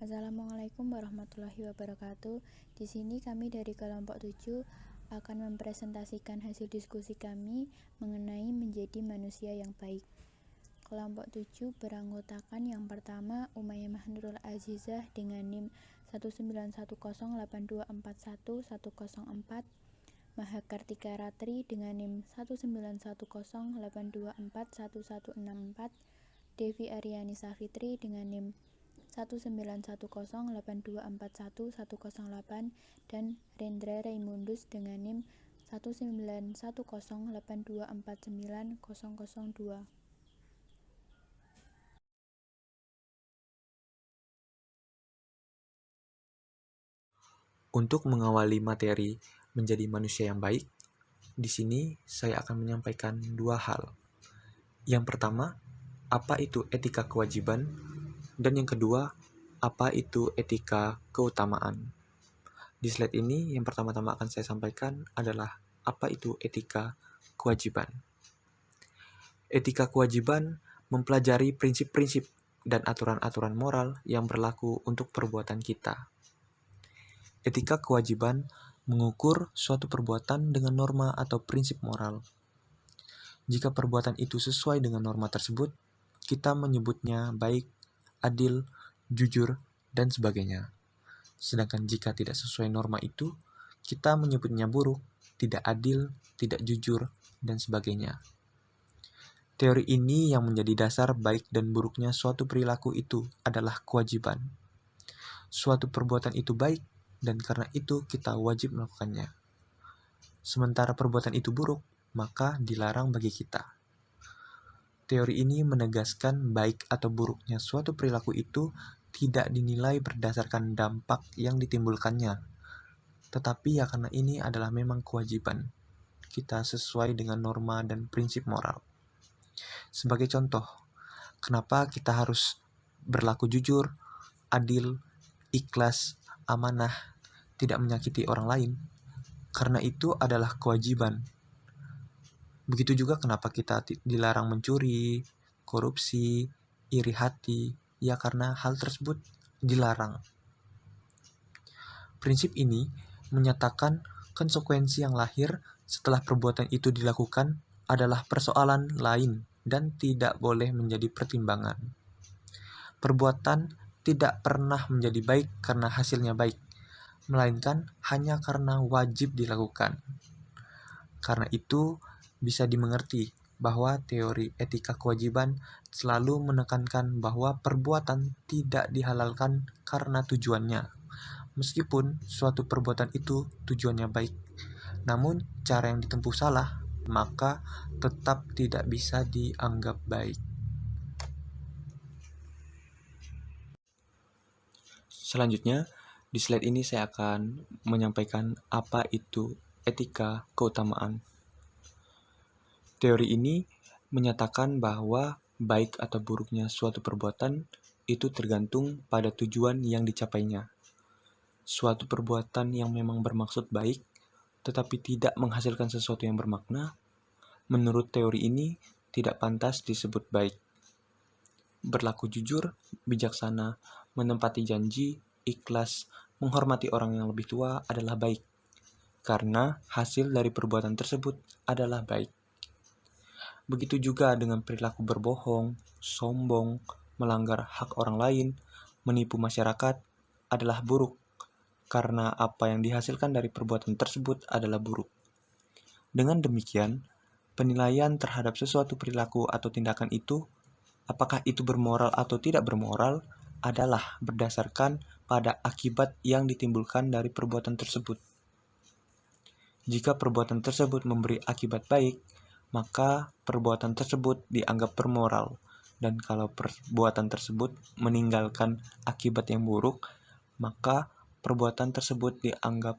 Assalamualaikum warahmatullahi wabarakatuh. Di sini kami dari kelompok 7 akan mempresentasikan hasil diskusi kami mengenai menjadi manusia yang baik. Kelompok 7 beranggotakan yang pertama Umayyah Nurul Azizah dengan NIM 19108241104, Mahakartika Ratri dengan NIM 19108241164, Devi Aryani Safitri dengan NIM 19108241108 dan Rendra Raimundus dengan NIM 19108249002. Untuk mengawali materi menjadi manusia yang baik, di sini saya akan menyampaikan dua hal. Yang pertama, apa itu etika kewajiban, dan yang kedua, apa itu etika keutamaan. Di slide ini, yang pertama-tama akan saya sampaikan adalah apa itu etika kewajiban. Etika kewajiban mempelajari prinsip-prinsip dan aturan-aturan moral yang berlaku untuk perbuatan kita. Etika kewajiban mengukur suatu perbuatan dengan norma atau prinsip moral. Jika perbuatan itu sesuai dengan norma tersebut, kita menyebutnya baik, adil, jujur, dan sebagainya. Sedangkan jika tidak sesuai norma itu, kita menyebutnya buruk, tidak adil, tidak jujur, dan sebagainya. Teori ini yang menjadi dasar baik dan buruknya suatu perilaku itu adalah kewajiban. Suatu perbuatan itu baik, dan karena itu kita wajib melakukannya. Sementara perbuatan itu buruk, maka dilarang bagi kita. Teori ini menegaskan baik atau buruknya suatu perilaku itu tidak dinilai berdasarkan dampak yang ditimbulkannya, tetapi ya karena ini adalah memang kewajiban kita sesuai dengan norma dan prinsip moral. Sebagai contoh, kenapa kita harus berlaku jujur, adil, ikhlas, amanah, tidak menyakiti orang lain? Karena itu adalah kewajiban. Begitu juga kenapa kita dilarang mencuri, korupsi, iri hati, ya karena hal tersebut dilarang. Prinsip ini menyatakan konsekuensi yang lahir setelah perbuatan itu dilakukan adalah persoalan lain dan tidak boleh menjadi pertimbangan. Perbuatan tidak pernah menjadi baik karena hasilnya baik, melainkan hanya karena wajib dilakukan. Karena itu, bisa dimengerti bahwa teori etika kewajiban selalu menekankan bahwa perbuatan tidak dihalalkan karena tujuannya. Meskipun suatu perbuatan itu tujuannya baik, namun cara yang ditempuh salah, maka tetap tidak bisa dianggap baik. Selanjutnya, di slide ini saya akan menyampaikan apa itu etika keutamaan. Teori ini menyatakan bahwa baik atau buruknya suatu perbuatan itu tergantung pada tujuan yang dicapainya. Suatu perbuatan yang memang bermaksud baik, tetapi tidak menghasilkan sesuatu yang bermakna, menurut teori ini tidak pantas disebut baik. Berlaku jujur, bijaksana, menempati janji, ikhlas, menghormati orang yang lebih tua adalah baik, karena hasil dari perbuatan tersebut adalah baik. Begitu juga dengan perilaku berbohong, sombong, melanggar hak orang lain, menipu masyarakat adalah buruk, karena apa yang dihasilkan dari perbuatan tersebut adalah buruk. Dengan demikian, penilaian terhadap sesuatu perilaku atau tindakan itu, apakah itu bermoral atau tidak bermoral, adalah berdasarkan pada akibat yang ditimbulkan dari perbuatan tersebut. Jika perbuatan tersebut memberi akibat baik, maka perbuatan tersebut dianggap bermoral, dan kalau perbuatan tersebut meninggalkan akibat yang buruk, maka perbuatan tersebut dianggap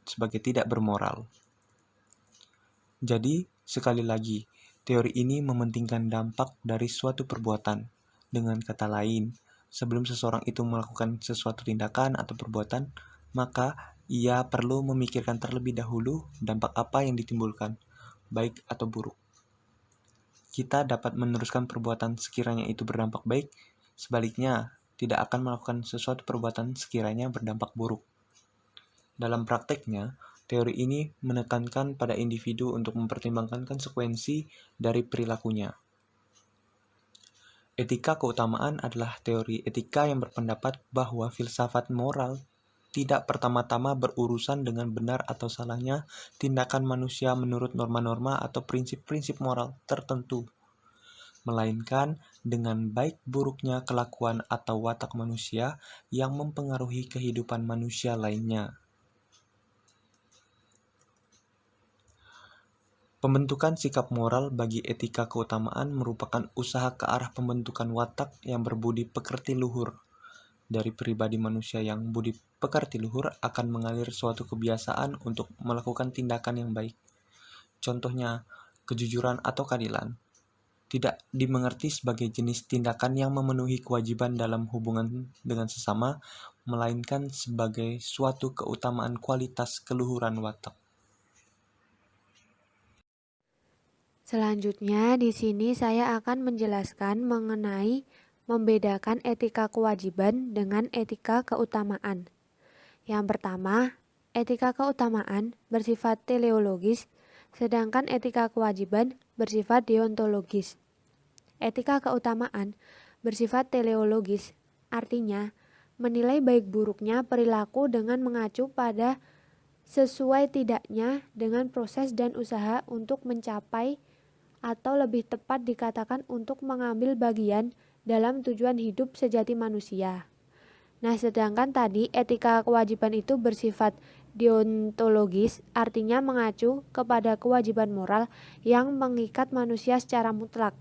sebagai tidak bermoral. Jadi, sekali lagi, teori ini mementingkan dampak dari suatu perbuatan. Dengan kata lain, sebelum seseorang itu melakukan sesuatu tindakan atau perbuatan, maka ia perlu memikirkan terlebih dahulu dampak apa yang ditimbulkan, baik atau buruk. Kita dapat meneruskan perbuatan sekiranya itu berdampak baik, sebaliknya tidak akan melakukan sesuatu perbuatan sekiranya berdampak buruk. Dalam prakteknya, teori ini menekankan pada individu untuk mempertimbangkan konsekuensi dari perilakunya. Etika keutamaan adalah teori etika yang berpendapat bahwa filsafat moral tidak pertama-tama berurusan dengan benar atau salahnya tindakan manusia menurut norma-norma atau prinsip-prinsip moral tertentu, melainkan dengan baik buruknya kelakuan atau watak manusia yang mempengaruhi kehidupan manusia lainnya. Pembentukan sikap moral bagi etika keutamaan merupakan usaha ke arah pembentukan watak yang berbudi pekerti luhur. Dari pribadi manusia yang budi pekerti luhur akan mengalir suatu kebiasaan untuk melakukan tindakan yang baik. Contohnya, kejujuran atau keadilan tidak dimengerti sebagai jenis tindakan yang memenuhi kewajiban dalam hubungan dengan sesama, melainkan sebagai suatu keutamaan kualitas keluhuran watak. Selanjutnya, di sini saya akan menjelaskan mengenai membedakan etika kewajiban dengan etika keutamaan. Yang pertama, etika keutamaan bersifat teleologis, sedangkan etika kewajiban bersifat deontologis. Etika keutamaan bersifat teleologis, artinya menilai baik buruknya perilaku dengan mengacu pada sesuai tidaknya dengan proses dan usaha untuk mencapai atau lebih tepat dikatakan untuk mengambil bagian dalam tujuan hidup sejati manusia. Nah, sedangkan tadi etika kewajiban itu bersifat deontologis, artinya mengacu kepada kewajiban moral yang mengikat manusia secara mutlak.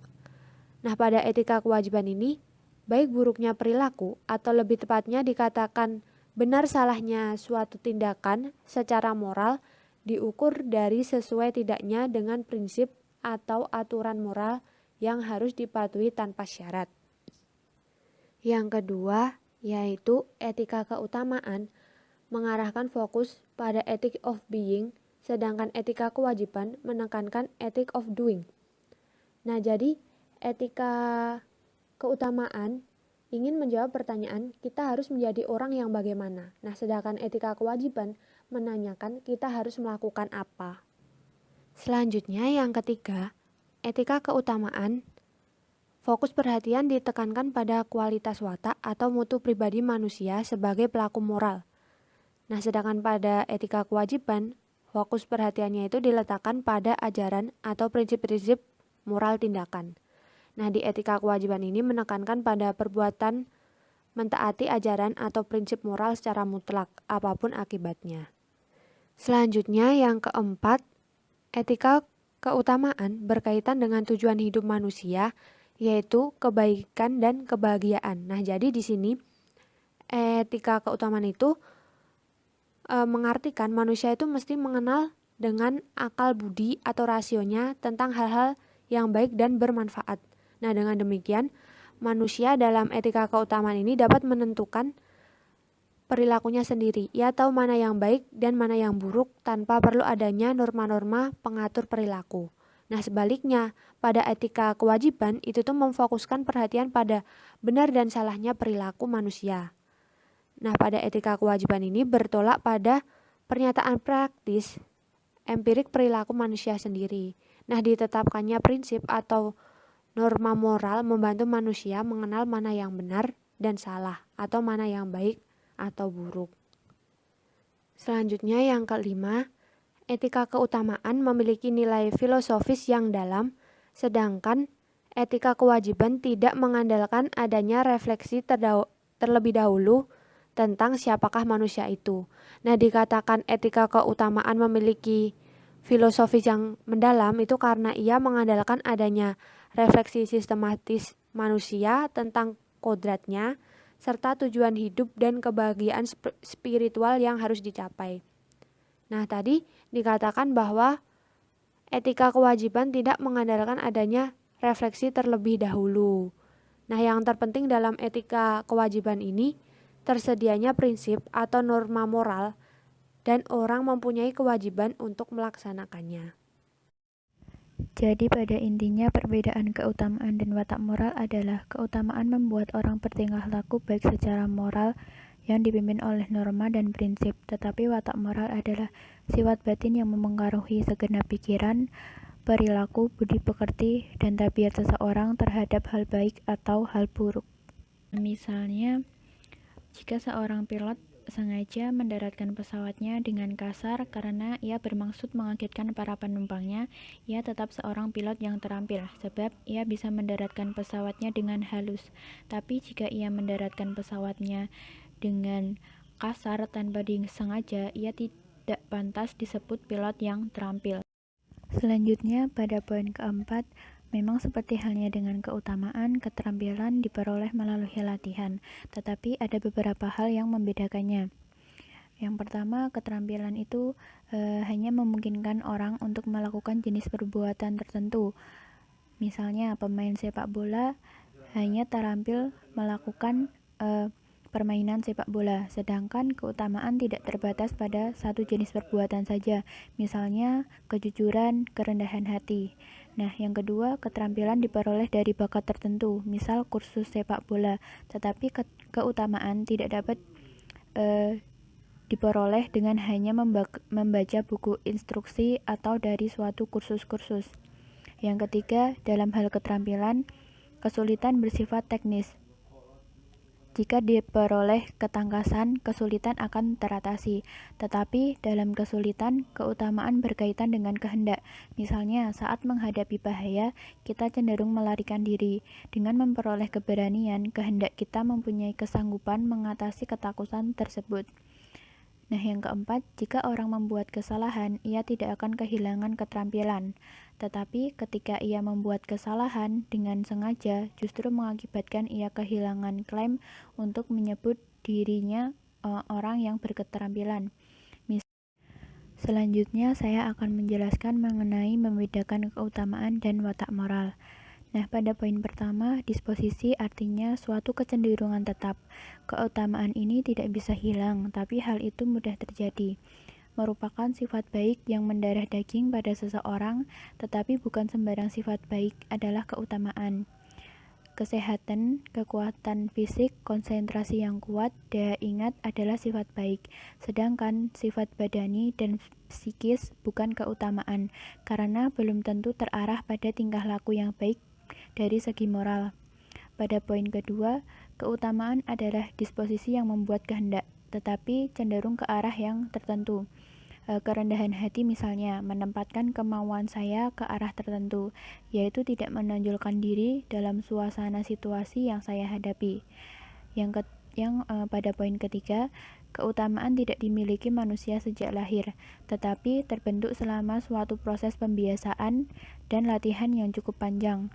Nah, pada etika kewajiban ini, baik buruknya perilaku atau lebih tepatnya dikatakan benar salahnya suatu tindakan secara moral diukur dari sesuai tidaknya dengan prinsip atau aturan moral yang harus dipatuhi tanpa syarat. Yang kedua, yaitu etika keutamaan mengarahkan fokus pada ethic of being, sedangkan etika kewajiban menekankan ethic of doing. Nah, jadi etika keutamaan ingin menjawab pertanyaan kita harus menjadi orang yang bagaimana. Nah, sedangkan etika kewajiban menanyakan kita harus melakukan apa. Selanjutnya yang ketiga, etika keutamaan fokus perhatian ditekankan pada kualitas watak atau mutu pribadi manusia sebagai pelaku moral. Nah, sedangkan pada etika kewajiban, fokus perhatiannya itu diletakkan pada ajaran atau prinsip-prinsip moral tindakan. Nah, di etika kewajiban ini menekankan pada perbuatan mentaati ajaran atau prinsip moral secara mutlak, apapun akibatnya. Selanjutnya yang keempat, etika keutamaan berkaitan dengan tujuan hidup manusia, yaitu kebaikan dan kebahagiaan. Nah, jadi di sini etika keutamaan itu mengartikan manusia itu mesti mengenal dengan akal budi atau rasionya tentang hal-hal yang baik dan bermanfaat. Nah, dengan demikian, manusia dalam etika keutamaan ini dapat menentukan perilakunya sendiri. Ia tahu mana yang baik dan mana yang buruk tanpa perlu adanya norma-norma pengatur perilaku. Nah, sebaliknya, pada etika kewajiban itu tuh memfokuskan perhatian pada benar dan salahnya perilaku manusia. Nah, pada etika kewajiban ini bertolak pada pernyataan praktis empirik perilaku manusia sendiri. Nah, ditetapkannya prinsip atau norma moral membantu manusia mengenal mana yang benar dan salah atau mana yang baik atau buruk. Selanjutnya yang kelima, etika keutamaan memiliki nilai filosofis yang dalam, sedangkan etika kewajiban tidak mengandalkan adanya refleksi terlebih dahulu tentang siapakah manusia itu. Nah, dikatakan etika keutamaan memiliki filosofis yang mendalam itu karena ia mengandalkan adanya refleksi sistematis manusia tentang kodratnya, serta tujuan hidup dan kebahagiaan spiritual yang harus dicapai. Nah, tadi dikatakan bahwa etika kewajiban tidak mengandalkan adanya refleksi terlebih dahulu. Nah, yang terpenting dalam etika kewajiban ini tersedianya prinsip atau norma moral dan orang mempunyai kewajiban untuk melaksanakannya. Jadi pada intinya perbedaan keutamaan dan watak moral adalah keutamaan membuat orang bertingkah laku baik secara moral yang dipimpin oleh norma dan prinsip, tetapi watak moral adalah sifat batin yang memengaruhi segenap pikiran, perilaku, budi pekerti, dan tabiat seseorang terhadap hal baik atau hal buruk. Misalnya, jika seorang pilot sengaja mendaratkan pesawatnya dengan kasar karena ia bermaksud mengagetkan para penumpangnya, ia tetap seorang pilot yang terampil, sebab ia bisa mendaratkan pesawatnya dengan halus. Tapi jika ia mendaratkan pesawatnya dengan kasar tanpa disengaja, ia tidak pantas disebut pilot yang terampil. Selanjutnya, pada poin keempat, memang seperti halnya dengan keutamaan, keterampilan diperoleh melalui latihan, tetapi ada beberapa hal yang membedakannya. Yang pertama, keterampilan itu hanya memungkinkan orang untuk melakukan jenis perbuatan tertentu. Misalnya, pemain sepak bola hanya terampil melakukan permainan sepak bola, sedangkan keutamaan tidak terbatas pada satu jenis perbuatan saja, misalnya kejujuran, kerendahan hati. Nah, yang kedua, keterampilan diperoleh dari bakat tertentu, misal kursus sepak bola, tetapi keutamaan tidak dapat diperoleh dengan hanya membaca buku instruksi atau dari suatu kursus-kursus. Yang ketiga, dalam hal keterampilan, kesulitan bersifat teknis. Jika diperoleh ketangkasan, kesulitan akan teratasi. Tetapi dalam kesulitan, keutamaan berkaitan dengan kehendak. Misalnya, saat menghadapi bahaya, kita cenderung melarikan diri. Dengan memperoleh keberanian, kehendak kita mempunyai kesanggupan mengatasi ketakutan tersebut. Nah, yang keempat, jika orang membuat kesalahan, ia tidak akan kehilangan keterampilan. Tetapi ketika ia membuat kesalahan dengan sengaja, justru mengakibatkan ia kehilangan klaim untuk menyebut dirinya orang yang berketerampilan. Selanjutnya, saya akan menjelaskan mengenai membedakan keutamaan dan watak moral. Nah, pada poin pertama, disposisi artinya suatu kecenderungan tetap. Keutamaan ini tidak bisa hilang, tapi hal itu mudah terjadi. Merupakan sifat baik yang mendarah daging pada seseorang, tetapi bukan sembarang sifat baik adalah keutamaan. Kesehatan, kekuatan fisik, konsentrasi yang kuat, daya ingat adalah sifat baik. Sedangkan sifat badani dan psikis bukan keutamaan, karena belum tentu terarah pada tingkah laku yang baik dari segi moral. Pada poin kedua, keutamaan adalah disposisi yang membuat kehendak, tetapi cenderung ke arah yang tertentu. Kerendahan hati misalnya menempatkan kemauan saya ke arah tertentu, yaitu tidak menonjolkan diri dalam suasana situasi yang saya hadapi. Pada poin ketiga, keutamaan tidak dimiliki manusia sejak lahir, tetapi terbentuk selama suatu proses pembiasaan dan latihan yang cukup panjang.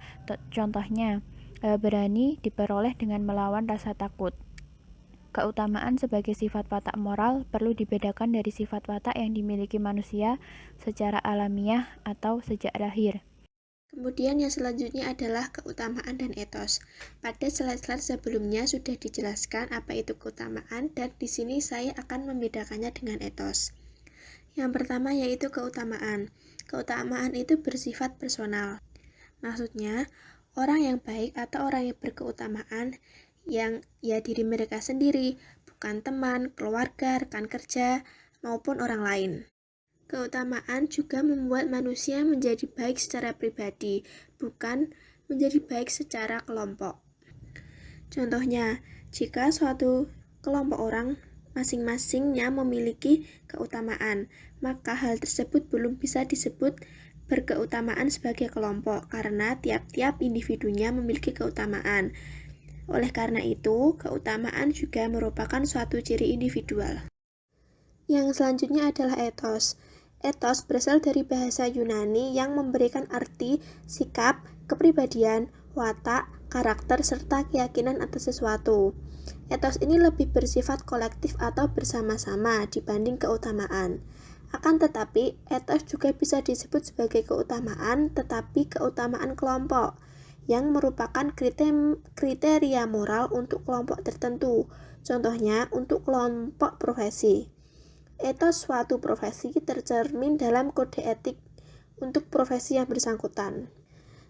Contohnya, berani diperoleh dengan melawan rasa takut. Keutamaan sebagai sifat watak moral perlu dibedakan dari sifat watak yang dimiliki manusia secara alamiah atau sejak lahir. Kemudian yang selanjutnya adalah keutamaan dan etos. Pada slide-slide sebelumnya sudah dijelaskan apa itu keutamaan dan di sini saya akan membedakannya dengan etos. Yang pertama yaitu keutamaan. Keutamaan itu bersifat personal. Maksudnya, orang yang baik atau orang yang berkeutamaan yang diri mereka sendiri, bukan teman, keluarga, rekan kerja, maupun orang lain. Keutamaan juga membuat manusia menjadi baik secara pribadi, bukan menjadi baik secara kelompok. Contohnya, jika suatu kelompok orang masing-masingnya memiliki keutamaan, maka hal tersebut belum bisa disebut berkeutamaan sebagai kelompok, karena tiap-tiap individunya memiliki keutamaan. Oleh karena itu, keutamaan juga merupakan suatu ciri individual. Yang selanjutnya adalah etos. Etos berasal dari bahasa Yunani yang memberikan arti sikap, kepribadian, watak, karakter, serta keyakinan atas sesuatu. Etos ini lebih bersifat kolektif atau bersama-sama dibanding keutamaan. Akan tetapi, etos juga bisa disebut sebagai keutamaan, tetapi keutamaan kelompok, yang merupakan kriteria moral untuk kelompok tertentu. Contohnya, untuk kelompok profesi. Etos suatu profesi tercermin dalam kode etik untuk profesi yang bersangkutan.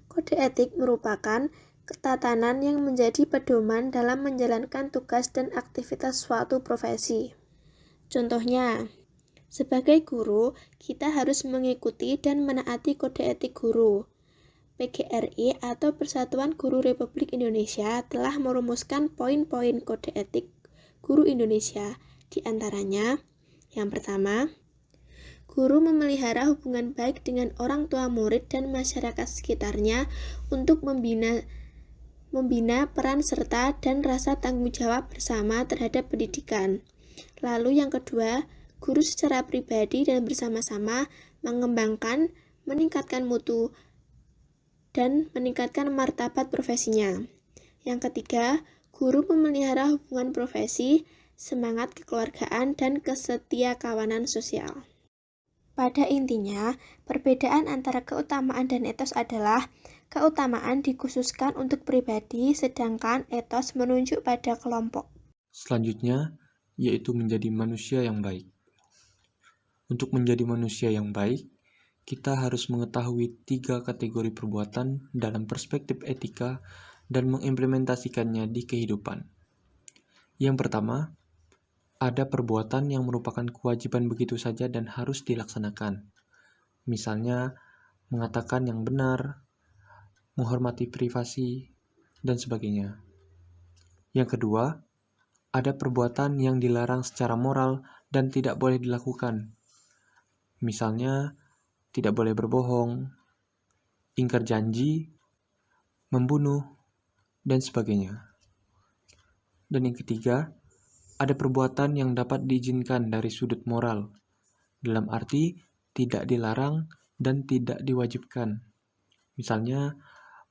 Kode etik merupakan ketatanan yang menjadi pedoman dalam menjalankan tugas dan aktivitas suatu profesi. Contohnya, sebagai guru, kita harus mengikuti dan menaati kode etik guru. PGRI atau Persatuan Guru Republik Indonesia telah merumuskan poin-poin kode etik guru Indonesia. Di antaranya, yang pertama, guru memelihara hubungan baik dengan orang tua murid dan masyarakat sekitarnya untuk membina peran serta dan rasa tanggung jawab bersama terhadap pendidikan. Lalu yang kedua, guru secara pribadi dan bersama-sama mengembangkan, meningkatkan mutu, dan meningkatkan martabat profesinya. Yang ketiga, guru memelihara hubungan profesi, semangat kekeluargaan, dan kesetiakawanan sosial. Pada intinya, perbedaan antara keutamaan dan etos adalah keutamaan dikhususkan untuk pribadi, sedangkan etos menunjuk pada kelompok. Selanjutnya, yaitu menjadi manusia yang baik. Untuk menjadi manusia yang baik, kita harus mengetahui 3 kategori perbuatan dalam perspektif etika dan mengimplementasikannya di kehidupan. Yang pertama, ada perbuatan yang merupakan kewajiban begitu saja dan harus dilaksanakan. Misalnya, mengatakan yang benar, menghormati privasi, dan sebagainya. Yang kedua, ada perbuatan yang dilarang secara moral dan tidak boleh dilakukan. Misalnya, tidak boleh berbohong, ingkar janji, membunuh, dan sebagainya. Dan yang ketiga, ada perbuatan yang dapat diizinkan dari sudut moral, dalam arti tidak dilarang dan tidak diwajibkan. Misalnya,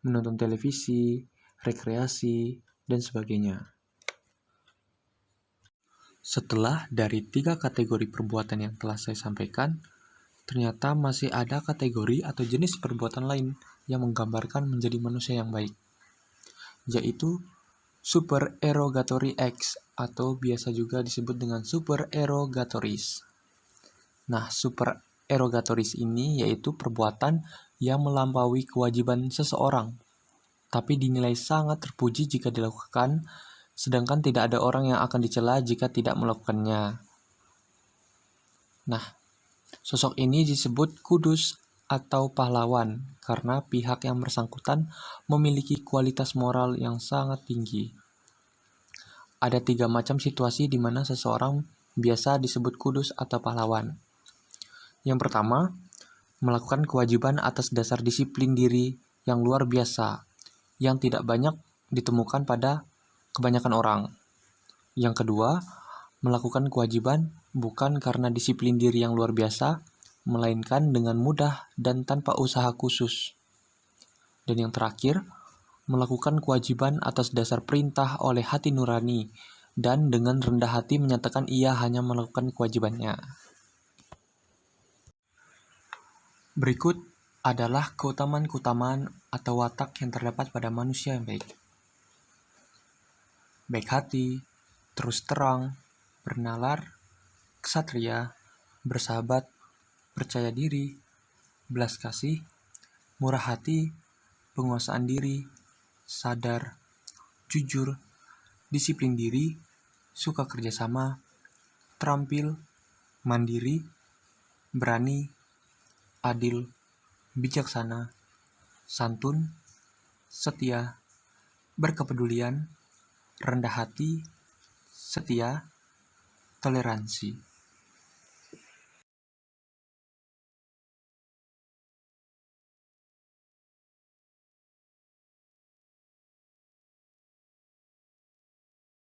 menonton televisi, rekreasi, dan sebagainya. Setelah dari 3 kategori perbuatan yang telah saya sampaikan, ternyata masih ada kategori atau jenis perbuatan lain yang menggambarkan menjadi manusia yang baik, yaitu supererogatory acts atau biasa juga disebut dengan supererogatories. Nah, supererogatories ini yaitu perbuatan yang melampaui kewajiban seseorang, tapi dinilai sangat terpuji jika dilakukan, sedangkan tidak ada orang yang akan dicela jika tidak melakukannya. Nah, sosok ini disebut kudus atau pahlawan karena pihak yang bersangkutan memiliki kualitas moral yang sangat tinggi. Ada 3 macam situasi di mana seseorang biasa disebut kudus atau pahlawan. Yang pertama, melakukan kewajiban atas dasar disiplin diri yang luar biasa, yang tidak banyak ditemukan pada kebanyakan orang. Yang kedua, melakukan kewajiban bukan karena disiplin diri yang luar biasa, melainkan dengan mudah dan tanpa usaha khusus. Dan yang terakhir, melakukan kewajiban atas dasar perintah oleh hati nurani dan dengan rendah hati menyatakan ia hanya melakukan kewajibannya. Berikut adalah keutamaan-keutamaan atau watak yang terdapat pada manusia yang baik. Baik hati, terus terang, bernalar, ksatria, bersahabat, percaya diri, belas kasih, murah hati, penguasaan diri, sadar, jujur, disiplin diri, suka kerjasama, terampil, mandiri, berani, adil, bijaksana, santun, setia, berkepedulian, rendah hati, setia, toleransi.